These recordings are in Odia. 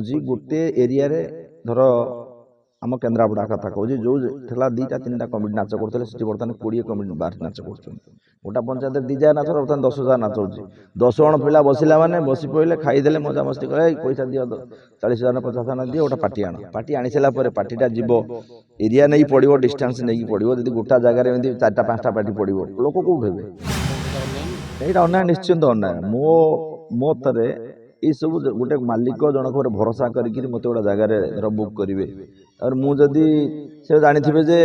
देखुची गोटे एरिया रे धर आम केन्द्रापड़ा कथा कहूँ जो ठेला 2-3टा कमिटी नाच करते बर्तमान 20 कमिटी बाहर नाच कर गोटा पंचायत 2,000 नाच बर्तमान 10,000 नाच हो 10 जन पिला बसिला मैंने बसी पड़े खाईदे मजामस्ती कर पैसा दियो 40,000 50,000 दियो गोटा पार्टी आनी सारा पार्टीटा जीव एरिया नहीं पड़ो डिस्टेंस नहीं पड़ो जी गोटा जगार 4-5टा पार्टी पड़ो लोक कौट हे यहाँ अन्याय निश्चिंत अन्याय मो मत ये सब गोटे मालिक जनक भरोसा करके मत गोटे जगार धर बुक करेंगे और मुझे से जानी जे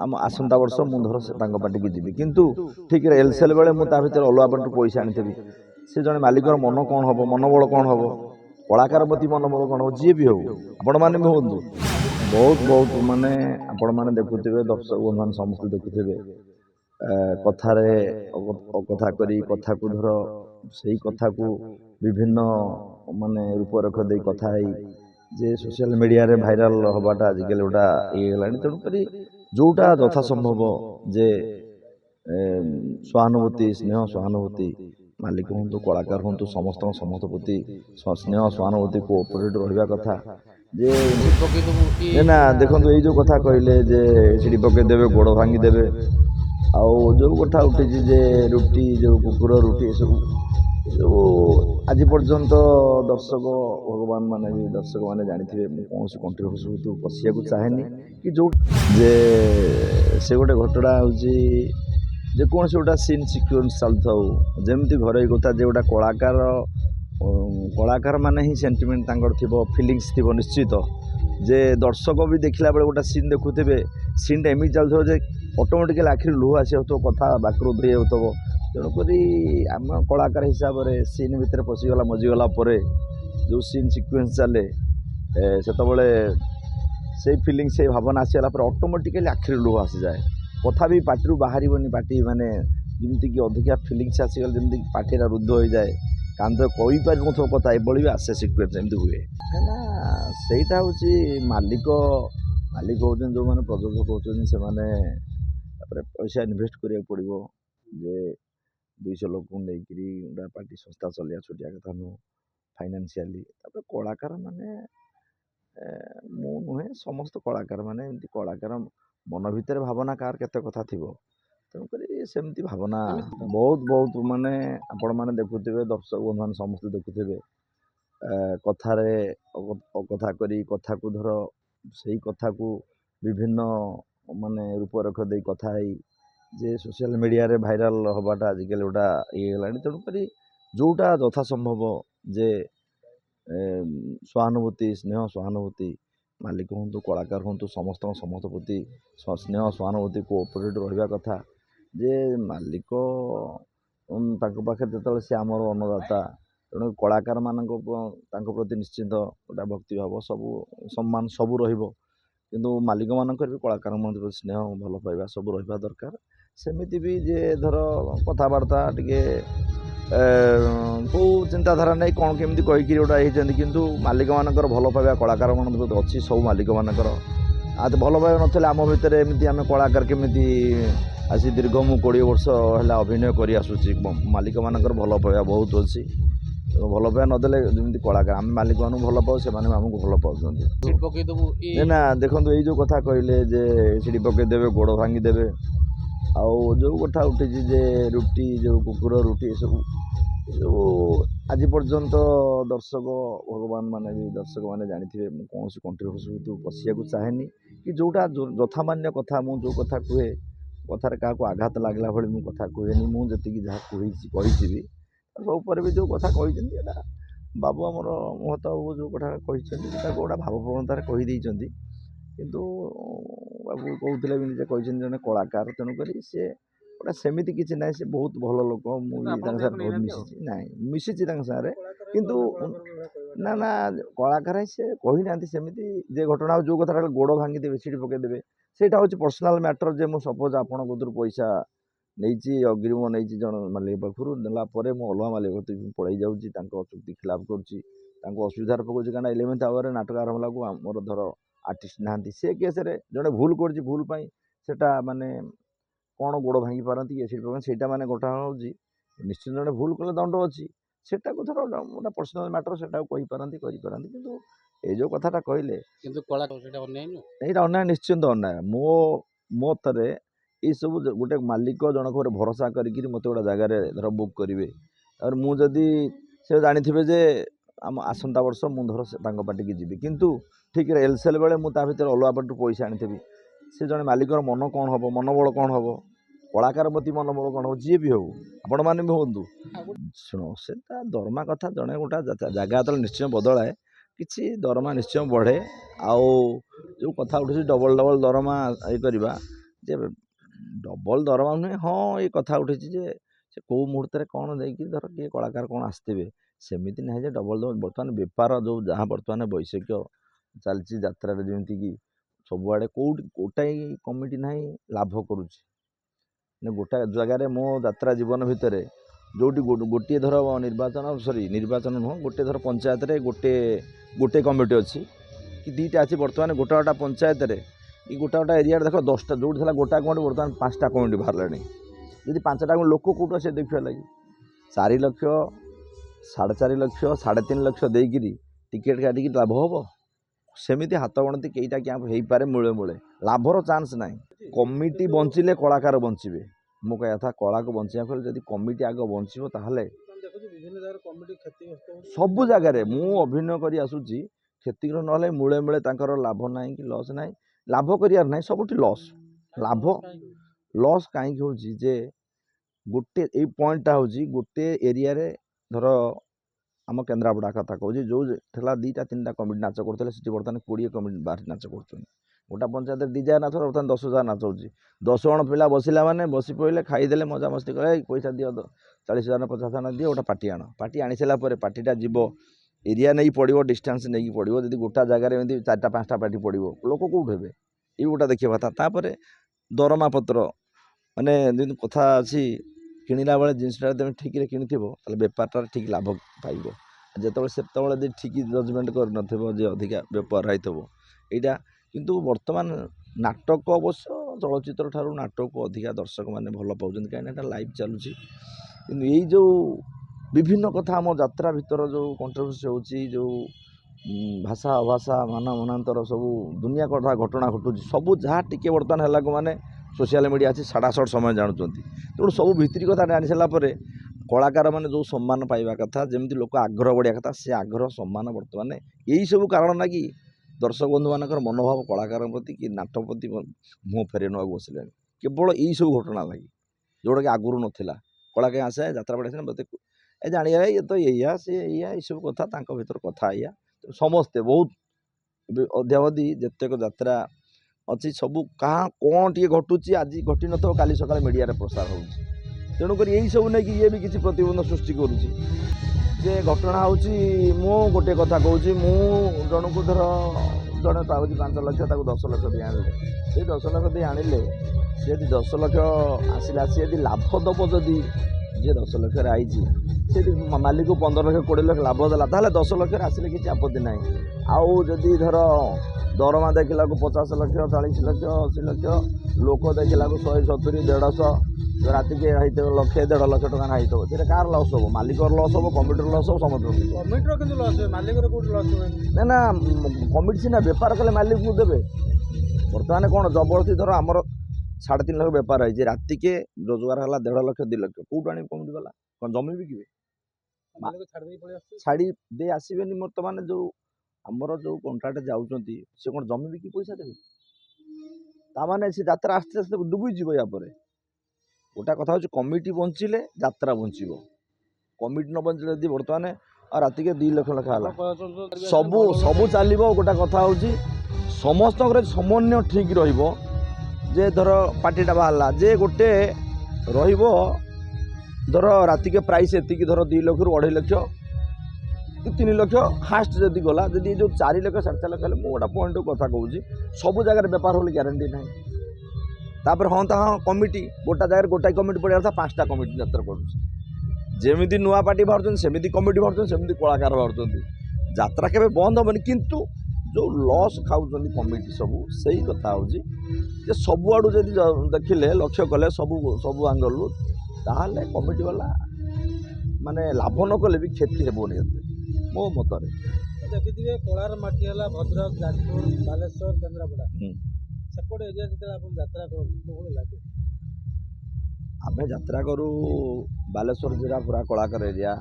आम आसंता वर्ष मुझे पार्टी की जी किंतु ठीक एलसेल बेले मुझे भर अलग पार्टी पैसा आनी से जड़े मालिक मन कौन हम मनोबल कौन हम कलाकार प्रति मनोबल कौन हम जी भी हो आपण मैंने भी हूँ बहुत बहुत मानने आपण मैंने देखुवे दर्शक बंधु समस्त देखुवे कथारे कथा करी कथा को धर से कथा को विभिन्न माने रूपरेख दे कथा जे सोशल मीडिया रे भाइराल हबाटा आजिकल गोटा ये गलानी तेणुक जोटा यथा संभव जे सहानुभूति स्नेह सहानुभूति मालिक हूँ कलाकार हूँ समस्त समस्त प्रति स्नेह सहानुभूति कोऑपरेट रहा कथा जे ना देखो ये जो कथा कहले जे सीढ़ी पकईदेवे गोड़ भांगीदेवे आउ जो कथा उठी जे रुटी जो कुकुर रुटी सब जो आज पर्यंत दर्शक भगवान माने भी दर्शक माने जानी कौन कंट्रोवर्सी तो पशिया को चाहेनी कि जो जे से गोटे घटना हूँ जे कौन से गोटा सीन सिक्वेन्स चलता जमती घर कथा जे गोटा कलाकार कलाकार माने ही सेंटिमेंट थी फिलिंग्स थी निश्चित जे दर्शक भी देखला बेले गोटा सीन देखुथे सीनटा एमती चलता जे ऑटोमेटिकली आखिर लुह आसी कथा बाक्रोध हो तेणुक आम कलाकार हिसाब से सीन भितर पशिगला मजिगला जो सीन सिक्वेन्स चले से फिलिंग से भावना आसीगला ऑटोमेटिकली आखिर लुह आसी जाए कथा भी पार्टी बाहर पार्टी माने जमीक अधिका फिलिंग्स आसीगला जमी पार्टीरा रुद्ध हो जाए कांध कही पार न कथा ये आसे सिक्वेन्स एमती हुए कहीं सहीटा हूँ मालिक मालिक हो जो मैंने प्रयोजक होती से पैसा इनभेस्ट करा पड़ो जे 200 लोक लेकिन गोटा पार्टी संस्था चलिया छोटिया कथा नुह फाइनान्सियाली कलाकार माने मु नुहे समस्त कलाकार माने कलाकार मन भितर भावना कार केते कथा थी तेणुक सेमती भावना बहुत बहुत माने आपण मैंने देखुवे दर्शक बंधु समस्त देखुवे कथारे कथा करी कथा को धर से कथा को विभिन्न माने रूपरेख दे कथा जे सोशल मीडिया रे भाइराल हबाटा आजिकल गोटा ये गलानी तेणुक जोटा यथा संभव जे सहानुभूति स्नेह सहानुभूति मालिक हूँ कलाकार हूँ समस्त समस्त प्रति स्नेह सहानुभूति कोऑपरेट रहा कथा जे मालिक पाखे जो सी आमर अन्नदाता तेणु कलाकार मान प्रति निश्चित गोटा भक्तिभाव सबू सम्मान सबू रु मालिक मानक भी कलाकार मान स्नेह भल पाइबा सब रहा दरकार सेमिति भी जे धर कथबार्ता टे कौ चिंताधारा नहीं कौन केमी कहीकि गोटा होती किंतु मालिक मानकर भल पाइबा कलाकार मान अच्छी सब मालिक मानकर आज भल पाइबा ना आम भितर एमती आम कलाकार केमी आसी दीर्घ मु 20 वर्ष है अभिनय कर आसूची मालिक मानकर भल पाइबा बहुत अच्छी भल पाइबा नदेले जमी कलाकार आम मालिक मान भल पाओ से आमको भल पाँच ना देखो ये जो कथा कहले जे सीढ़ी पकईदेवे गोड़ भांगीदेवे आउ जो कथा उठी जे रुटी जो कुकुर रुटी सब जो आज पर्यंत दर्शक भगवान माने भी दर्शक माने जानी कौन कंट्रोवर्सी तो पशिया को चाहेनी कि जोटा यथामान्य कथा मु जो कथा कहे कथार क्या आघात लगला भाई मुझे कथा कहेनी मुझे जहाँ कही सब भी जो कथा कही बाबू आमर महत बाबू जो कथा कही गोटा भावप्रवणतार कहीदे किंतु बाबू कहते भी निजे कही जन कलाकार तेणुक सी गोटा सेमती किसी ना से बहुत भल लोक मुझे बहुत मिसी ना मिसी सारे किंतु ना ना कलाकार से कही ना सेमती जे घटना जो कथा गोड़ भांगीदेवे सीढ़ी पकईदेवे सेटा हूँ पर्सनाल मैटर जे मुझे सपोज आपण कदर पैसा नहीं अग्रिम नहीं जन मालिक पाखु नेलापर मुझे अलग मालिक पलि जाऊँगी चुक्ति खिलाफ करुँच असुविधार पकाऊँ कहीं 11th आवर नाटक आरंभ लागू मोर धर आर्टिस्ट नहांती से केस जड़े भूल कर भूल सेटा माने कौन गोड़ भांगी पारती सीटा माने घटना हूँ निश्चित जड़े भूल कले दंड अच्छी सेटा को धर गोटे पर्सनाल मैटर से कहीपारती किंतु এই ଯେଉଁ କଥାଟା କହିଲେ କିନ୍ତୁ କଳା ସେଇଟା ଅନ୍ୟାୟ ନୁହଁ। ଏଇଟା ଅନ୍ୟାୟ, ନିଶ୍ଚିନ୍ତ ଅନ୍ୟାୟ। ମୋ ମତରେ ଏଇସବୁ ଗୋଟେ ମାଲିକ ଜଣକ ଉପରେ ଭରସା କରିକିରି ମୋତେ ଗୋଟେ ଜାଗାରେ ଧର ବୁକ୍ କରିବେ, ତାପରେ ମୁଁ ଯଦି ସେ ଜାଣିଥିବେ ଯେ ଆମ ଆସନ୍ତା ବର୍ଷ ମୁଁ ଧର ତାଙ୍କ ପାଟିକି ଯିବି, କିନ୍ତୁ ଠିକ୍ ଏଲସେଲ୍ ବେଳେ ମୁଁ ତା ଭିତରେ ଅଲଗା ପାଟିରୁ ପଇସା ଆଣିଥିବି, ସେ ଜଣେ ମାଲିକର ମନ କ'ଣ ହେବ, ମନୋବଳ କ'ଣ ହେବ, କଳାକାର ପ୍ରତି ମନୋବଳ କ'ଣ ହେବ, ଯିଏ ବି ହେଉ, ଆପଣମାନେ ବି ହୁଅନ୍ତୁ। ଶୁଣ, ସେ ତା ଦରମା କଥା, ଜଣେ ଗୋଟେ ଜାଗା ଯେତେବେଳେ ନିଶ୍ଚୟ ବଦଳାଏ କିଛି ଦରମା ନିଶ୍ଚୟ ବଢ଼େ। ଆଉ ଯେଉଁ କଥା ଉଠୁଛି ଡବଲ୍ ଦରମା ଇଏ କରିବା, ଯେ ଡବଲ୍ ଦରମା ନୁହେଁ, ହଁ ଏ କଥା ଉଠିଛି ଯେ ସେ କେଉଁ ମୁହୂର୍ତ୍ତରେ କ'ଣ ଦେଇକି ଧର କିଏ କଳାକାର କ'ଣ ଆସିଥିବେ, ସେମିତି ନାହିଁ ଯେ ଡବଲ୍ ଦରମା। ବର୍ତ୍ତମାନ ବେପାର ଯେଉଁ ଯାହା ବର୍ତ୍ତମାନ ବୈଷୟିକ ଚାଲିଛି ଯାତ୍ରାରେ, ଯେମିତିକି ସବୁଆଡ଼େ କେଉଁଠି ଗୋଟାଏ କମିଟି ନାହିଁ ଲାଭ କରୁଛି। ଗୋଟାଏ ଜାଗାରେ ମୋ ଯାତ୍ରା ଜୀବନ ଭିତରେ ଯେଉଁଠି ଗୋଟିଏ ଧର ନିର୍ବାଚନ ନୁହଁ, ଗୋଟିଏ ଧର ପଞ୍ଚାୟତରେ ଗୋଟିଏ କମିଟି ଅଛି କି ଦୁଇଟା ଅଛି, ବର୍ତ୍ତମାନ ଗୋଟା ପଞ୍ଚାୟତରେ କି ଗୋଟା ଏରିଆରେ ଦେଖ 10ଟା, ଯେଉଁଠି ଥିଲା ଗୋଟାଏ କମିଟି ବର୍ତ୍ତମାନ 5ଟା କମିଟି ବାହାରିଲାଣି। ଯଦି 5ଟା ଲୋକ କେଉଁଠୁ ଆସିବେ ଦେଖିବା ଲାଗି? 4 ଲକ୍ଷ, 4.5 ଲକ୍ଷ, 3.5 ଲକ୍ଷ ଦେଇକିରି ଟିକେଟ୍ କାଟିକି ଲାଭ ହେବ? ସେମିତି ହାତ ଗଣତି କେଇଟା କ୍ୟାମ୍ପ ହେଇପାରେ, ମୂଳେ ଲାଭର ଚାନ୍ସ ନାହିଁ। କମିଟି ବଞ୍ଚିଲେ କଳାକାର ବଞ୍ଚିବେ। ମୁଁ କହିବା କଥା, କଳାକୁ ବଞ୍ଚିବାକୁ ହେଲେ ଯଦି କମିଟି ଆଗ ବଞ୍ଚିବ, ତାହେଲେ ସବୁ ଜାଗାରେ ମୁଁ ଅଭିନୟ କରି ଆସୁଛି, କ୍ଷତିଗ୍ରସ୍ତ ନହେଲେ ମୂଳେ ତାଙ୍କର ଲାଭ ନାହିଁ କି ଲସ୍ ନାହିଁ। ଲାଭ କରିବାର ନାହିଁ, ସବୁଠି ଲସ୍। ଲସ୍ କାହିଁକି ହେଉଛି ଯେ ଗୋଟେ ଏଇ ପଏଣ୍ଟଟା ହେଉଛି, ଗୋଟେ ଏରିଆରେ ଧର ଆମ କେନ୍ଦ୍ରାପଡ଼ା କଥା କହୁଛି, ଯେଉଁ ଥିଲା 2ଟା 3ଟା କମିଟି ନାଚ କରୁଥିଲେ, ସେଠି ବର୍ତ୍ତମାନ 20 କମିଟି ବାହାରି ନାଚ କରୁଛନ୍ତି। ଗୋଟା ପଞ୍ଚାୟତରେ 2,000 ନାଚ, ବର୍ତ୍ତମାନ 10,000 ନାଚ ହେଉଛି। 10 ଜଣ ପିଲା ବସିଲା ମାନେ ବସି ପଡ଼ିଲେ, ଖାଇଦେଲେ, ମଜାମସ୍ତି କଲେ, ପଇସା ଦିଅ 40,000 50,000 ଦିଅ, ଗୋଟେ ପାର୍ଟି ଆଣ। ପାର୍ଟି ଆଣି ସାରିଲା ପରେ ପାର୍ଟିଟା ଯିବ, ଏରିଆ ନେଇକି ପଡ଼ିବ, ଡିଷ୍ଟାନ୍ସ ନେଇକି ପଡ଼ିବ। ଯଦି ଗୋଟା ଜାଗାରେ ଏମିତି 4ଟା 5ଟା ପାର୍ଟି ପଡ଼ିବ, ଲୋକ କେଉଁଠୁ ହେବେ? ଏଇ ଗୋଟା ଦେଖିବା କଥା। ତାପରେ ଦରମା ପତ୍ର, ମାନେ ଯେମିତି କଥା ଅଛି, କିଣିଲା ବେଳେ ଜିନିଷଟା ତୁମେ ଠିକ୍ରେ କିଣିଥିବ, ତାହେଲେ ବେପାରଟାରେ ଠିକ୍ ଲାଭ ପାଇବ। ଯେତେବେଳେ ସେତେବେଳେ ଯଦି ଠିକ୍ ଜଜମେଣ୍ଟ କରିନଥିବ, ଯେ ଅଧିକା ବେପାର ହେଇଥିବ ଏଇଟା। କିନ୍ତୁ ବର୍ତ୍ତମାନ ନାଟକ, ଅବଶ୍ୟ ଚଳଚ୍ଚିତ୍ର ଠାରୁ ନାଟକକୁ ଅଧିକା ଦର୍ଶକମାନେ ଭଲ ପାଉଛନ୍ତି, କାହିଁକିନା ଏଇଟା ଲାଇଭ୍ ଚାଲୁଛି। କିନ୍ତୁ ଏଇ ଯେଉଁ ବିଭିନ୍ନ କଥା ଆମ ଯାତ୍ରା ଭିତର ଯେଉଁ କଣ୍ଟ୍ରୋଭର୍ସି ହେଉଛି, ଯେଉଁ ଭାଷା ଅଭାଷା ମନାନ୍ତର ସବୁ ଦୁନିଆ କଥା ଘଟଣା ଘଟୁଛି, ସବୁ ଯାହା ଟିକେ ବର୍ତ୍ତମାନ ହେଲାକୁ ମାନେ ସୋସିଆଲ ମିଡ଼ିଆ ଅଛି, ସାଡ଼ାସଡ଼ ସମୟ ଜାଣୁଛନ୍ତି। ତେଣୁ ସବୁ ଭିତରି କଥା ଜାଣି ସାରିଲା ପରେ କଳାକାରମାନେ ଯେଉଁ ସମ୍ମାନ ପାଇବା କଥା, ଯେମିତି ଲୋକ ଆଗ୍ରହ ବଢ଼ିବା କଥା, ସେ ଆଗ୍ରହ ସମ୍ମାନ ବର୍ତ୍ତମାନ ଏଇସବୁ କାରଣ ଲାଗି ଦର୍ଶକ ବନ୍ଧୁମାନଙ୍କର ମନୋଭାବ କଳାକାରଙ୍କ ପ୍ରତି କି ନାଟକ ପ୍ରତି ମୁହଁ ଫେରେଇ ନେବାକୁ ବସିଲେଣି, କେବଳ ଏଇସବୁ ଘଟଣା ଲାଗି, ଯେଉଁଟାକି ଆଗରୁ ନଥିଲା। କଳାକାର ଆସେ ଯାତ୍ରା ପଡ଼େ, ମୋତେ ଜାଣିବା ଇଏ ତ ଏଇଆ, ସେ ଏଇଆ, ଏଇସବୁ କଥା ତାଙ୍କ ଭିତରେ କଥା ଏଇଆ। ସମସ୍ତେ ବହୁତ ଅଦ୍ୟାବଧି ଯେତେକ ଯାତ୍ରା ଅଛି, ସବୁ କାହା କ'ଣ ଟିକେ ଘଟୁଛି, ଆଜି ଘଟିନଥିବ, କାଲି ସକାଳେ ମିଡ଼ିଆରେ ପ୍ରସାର ହେଉଛି। ତେଣୁକରି ଏଇସବୁ ନେଇକି ଇଏ ବି କିଛି ପ୍ରତିବନ୍ଧ ସୃଷ୍ଟି କରୁଛି। ଯେ ଘଟଣା ହେଉଛି, ମୁଁ ଗୋଟିଏ କଥା କହୁଛି, ମୁଁ ଜଣକୁ ଧର ଜଣେ ପାଉଛି 5 ଲକ୍ଷ, ତାକୁ 10 ଲକ୍ଷ ଦେଇ ଆଣିଲେ, ସେଇ 10 ଲକ୍ଷ ଦେଇ ଆଣିଲେ, ସେ ଯଦି 10 ଲକ୍ଷ ଆସିଲା, ସେ ଯଦି ଲାଭ ଦେବ, ଯଦି ଯିଏ 10 ଲକ୍ଷରେ ଆଇଛି ସେଠି ମାଲିକକୁ 15 ଲକ୍ଷ 20 ଲକ୍ଷ ଲାଭ ଦେଲା, ତାହେଲେ 10 ଲକ୍ଷରେ ଆସିଲେ କିଛି ଆପତ୍ତି ନାହିଁ। ଆଉ ଯଦି ଧର ଦରମା ଦେଖିଲାକୁ 50 ଲକ୍ଷ, 40 ଲକ୍ଷ, 80 ଲକ୍ଷ, ଲୋକ ଦେଖିଲାକୁ 100, 70, 150, ରାତିକି ହେଇଥିବ 1,00,000, 1.5 ଲକ୍ଷ ଟଙ୍କା ହେଇଥିବ, ସେଟା କାହାର ଲସ୍ ହେବ? ମାଲିକର ଲସ୍ ହେବ, କମିଟିର ଲସ୍ ହେବ, ସମସ୍ତଙ୍କର। କମିଟିର କିନ୍ତୁ ଲସ୍ ହୁଏ, ମାଲିକର କୋଉଠି ଲସ୍ ହୁଏ? ନା, କମିଟି ସିନା ବେପାର କଲେ ମାଲିକକୁ ଦେବେ। ବର୍ତ୍ତମାନ କ'ଣ ଜବରଦସ୍ତି ଧର ଆମର 3.5 ଲକ୍ଷ ବେପାର ହେଇଛି, ରାତିକେ ରୋଜଗାର ହେଲା 1.5 ଲକ୍ଷ 2 ଲକ୍ଷ, କେଉଁଠୁ ଆଣିବେ କମିଟି ବାଲା? କ'ଣ ଜମି ବିକିବେ? ଛାଡ଼ି ଦେଇ ଆସିବେନି। ବର୍ତ୍ତମାନ ଯେଉଁ ଆମର ଯେଉଁ କଣ୍ଟ୍ରାକ୍ଟ ଯାଉଛନ୍ତି, ସେ କ'ଣ ଜମି ବିକି ପଇସା ଦେବେ? ତାମାନେ ସେ ଯାତ୍ରା ଆସ୍ତେ ଆସ୍ତେ ଡୁବିଯିବ। ୟା ପରେ ଗୋଟା କଥା ହେଉଛି, କମିଟି ବଞ୍ଚିଲେ ଯାତ୍ରା ବଞ୍ଚିବ। କମିଟି ନ ବଞ୍ଚିଲେ ଯଦି ବର୍ତ୍ତମାନ ରାତିକେ 2 ଲକ୍ଷ ଲେଖା ହେଲା, ସବୁ ଚାଲିବ। ଗୋଟା କଥା ହେଉଛି, ସମସ୍ତଙ୍କର ସମନ୍ୱୟ ଠିକ୍ ରହିବ। ଯେ ଧର ପାର୍ଟିଟା ବାହାରିଲା, ଯେ ଗୋଟେ ରହିବ ଧର ରାତିକେ ପ୍ରାଇସ୍ ଏତିକି, ଧର 2 ଲକ୍ଷରୁ 2.5 ଲକ୍ଷ କି 3 ଲକ୍ଷ ହାଷ୍ଟ ଯଦି ଗଲା, ଯଦି ଯେଉଁ 4 ଲକ୍ଷ 4.5 ଲକ୍ଷ ହେଲେ, ମୁଁ ଗୋଟେ ପଏଣ୍ଟ କଥା କହୁଛି, ସବୁ ଜାଗାରେ ବେପାର ବୋଲି ଗ୍ୟାରେଣ୍ଟି ନାହିଁ। ତାପରେ ହଁ କମିଟି, ଗୋଟା ଜାଗାରେ ଗୋଟାଏ କମିଟି ପଡ଼ିବା କଥା, 5ଟା କମିଟି ଯାତ୍ରା ପଡ଼ୁଛି। ଯେମିତି ନୂଆ ପାର୍ଟି ବାହାରୁଛନ୍ତି, ସେମିତି କମିଟି ବାହାରୁଛନ୍ତି, ସେମିତି କଳାକାର ବାହାରୁଛନ୍ତି। ଯାତ୍ରା କେବେ ବନ୍ଦ ହେବନି। କିନ୍ତୁ ଯେଉଁ ଲସ୍ ଖାଉଛନ୍ତି କମିଟି ସବୁ, ସେଇ କଥା ହେଉଛି ଯେ ସବୁଆଡ଼ୁ ଯଦି ଦେଖିଲେ, ଲକ୍ଷ୍ୟ କଲେ ସବୁ ଆଙ୍ଗଲରୁ, ତାହେଲେ କମିଟି ବାଲା ମାନେ ଲାଭ ନ କଲେ ବି କ୍ଷତି ହେବନି ଏତେ, ମୋ ମତରେ। ଦେଖିଥିବେ କଳାର ମାଟି ହେଲା ଭଦ୍ରକ, ଯାଜପୁର, ବାଲେଶ୍ୱର, କେନ୍ଦ୍ରାପଡ଼ା। ହୁଁ। ସେପଟେ ଏରିଆ ଯେତେବେଳେ ଆପଣ ଯାତ୍ରା କରନ୍ତି କୋଭଳି ଲାଗେ? ଆମେ ଯାତ୍ରା କରୁ ବାଲେଶ୍ୱର ଜିଲ୍ଲା ପୁରା କଳାକାର ଏରିଆ,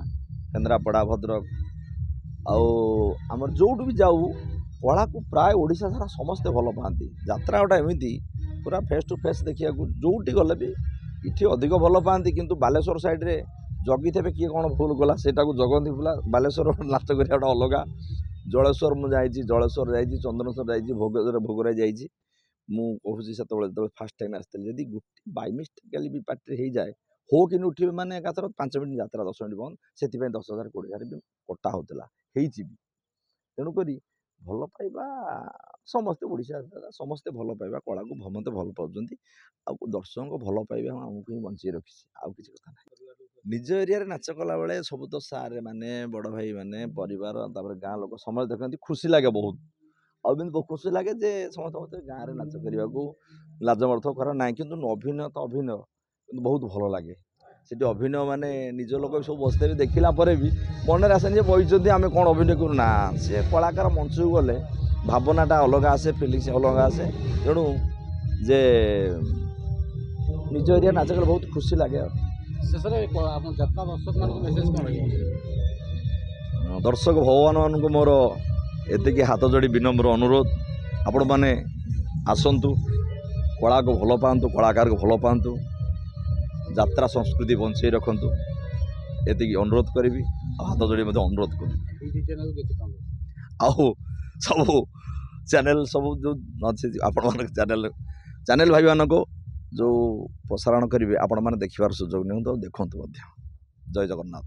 କେନ୍ଦ୍ରାପଡ଼ା, ଭଦ୍ରକ ଆଉ ଆମର ଯେଉଁଠି ବି ଯାଉ କଳାକୁ ପ୍ରାୟ ଓଡ଼ିଶା ସାରା ସମସ୍ତେ ଭଲ ପାଆନ୍ତି। ଯାତ୍ରା ଗୋଟେ ଏମିତି ପୁରା ଫେସ୍ ଟୁ ଫେସ୍ ଦେଖିବାକୁ ଯେଉଁଠି ଗଲେ ବି ଏଠି ଅଧିକ ଭଲ ପାଆନ୍ତି, କିନ୍ତୁ ବାଲେଶ୍ୱର ସାଇଡ଼୍ରେ ଜଗିଥିବେ କିଏ କ'ଣ ଭୁଲ କଲା ସେଇଟାକୁ ଜଗନ୍ତି। ପୁରା ବାଲେଶ୍ୱର ନାଚ କରିବା ଗୋଟେ ଅଲଗା। ଜଳେଶ୍ୱର ମୁଁ ଯାଇଛି, ଜଳେଶ୍ୱର ଯାଇଛି, ଚନ୍ଦନେଶ୍ୱର ଯାଇଛି, ଭୋଗରାଇ ଯାଇଛି। ମୁଁ କହୁଛି ସେତେବେଳେ ଯେତେବେଳେ ଫାର୍ଷ୍ଟ ଟାଇମ୍ ଆସିଥିଲି, ଯଦି ଗୋଟେ ବାଇ ମିଷ୍ଟେକାଲି ବି ପାର୍ଟିରେ ହେଇଯାଏ ହୋ କିନି ଉଠିବେ ମାନେ ଏକାଥର 5 ମିନିଟ୍ ଯାତ୍ରା 10 ମିନିଟ୍ ବନ୍ଦ। ସେଥିପାଇଁ 10,000 20,000 ବି କଟା ହେଉଥିଲା, ହେଇଛି ବି। ତେଣୁକରି ଭଲ ପାଇବା ସମସ୍ତେ ଓଡ଼ିଶା ସମସ୍ତେ ଭଲ ପାଇବା କଳାକୁ ସମସ୍ତେ ଭଲ ପାଉଛନ୍ତି। ଆଉ ଦର୍ଶକଙ୍କ ଭଲ ପାଇବା ଆମକୁ ହିଁ ବଞ୍ଚେଇ ରଖିଛି, ଆଉ କିଛି କଥା ନାହିଁ। ନିଜ ଏରିଆରେ ନାଚ କଲାବେଳେ ସବୁ ତ ସାର୍ ମାନେ, ବଡ଼ ଭାଇ ମାନେ, ପରିବାର, ତାପରେ ଗାଁ ଲୋକ ସମସ୍ତେ ଦେଖନ୍ତି, ଖୁସି ଲାଗେ ବହୁତ। ଆଉ ଏମିତି ବହୁତ ଖୁସି ଲାଗେ ଯେ ସମସ୍ତେ ମୋତେ ଗାଁରେ ନାଚ କରିବାକୁ ଲାଜ ମାଡ଼ୁଥିବ ଖରା ନାହିଁ, କିନ୍ତୁ ଅଭିନୟ ତ ଅଭିନୟ କିନ୍ତୁ ବହୁତ ଭଲ ଲାଗେ। ସେଠି ଅଭିନୟ ମାନେ ନିଜ ଲୋକ ବି ସବୁ ବସିଥିବେ, ଦେଖିଲା ପରେ ବି ମନରେ ଆସେନି ଯେ ବସିଛନ୍ତି ଆମେ କ'ଣ ଅଭିନୟ କରୁ ନା। ସେ କଳାକାର ମଞ୍ଚକୁ ଗଲେ ଭାବନାଟା ଅଲଗା ଆସେ, ଫିଲିଙ୍ଗସ୍ ଅଲଗା ଆସେ। ତେଣୁ ଯେ ନିଜ ଏରିଆ ନାଚ କଲେ ବହୁତ ଖୁସି ଲାଗେ। ଆଉ ଶେଷରେ ଆପଣ ଯାତ୍ରା ଦର୍ଶକମାନଙ୍କୁ ମେସେଜ୍ କ'ଣ ରହିବ? ଦର୍ଶକ ଭଗବାନମାନଙ୍କୁ ମୋର ଏତିକି ହାତ ଯୋଡ଼ି ବିନମ୍ର ଅନୁରୋଧ, ଆପଣମାନେ ଆସନ୍ତୁ, କଳାକୁ ଭଲ ପାଆନ୍ତୁ, କଳାକାରକୁ ଭଲ ପାଆନ୍ତୁ, ଯାତ୍ରା ସଂସ୍କୃତି ବଞ୍ଚେଇ ରଖନ୍ତୁ, ଏତିକି ଅନୁରୋଧ କରିବି। ଆଉ ହାତ ଯୋଡ଼ି ମଧ୍ୟ ଅନୁରୋଧ କରିବି। ଏଇ ଚ୍ୟାନେଲ୍ ଦେଖିଥାନ୍ତୁ। ଆଉ ସବୁ ଚ୍ୟାନେଲ୍ ସବୁ ଯେଉଁ ଅଛି ଆପଣମାନଙ୍କ ଚ୍ୟାନେଲ୍ ଭାଇମାନଙ୍କୁ ଯେଉଁ ପ୍ରସାରଣ କରିବେ ଆପଣମାନେ ଦେଖିବାର ସୁଯୋଗ ନିଅନ୍ତୁ, ଆଉ ଦେଖନ୍ତୁ ମଧ୍ୟ। ଜୟ ଜଗନ୍ନାଥ।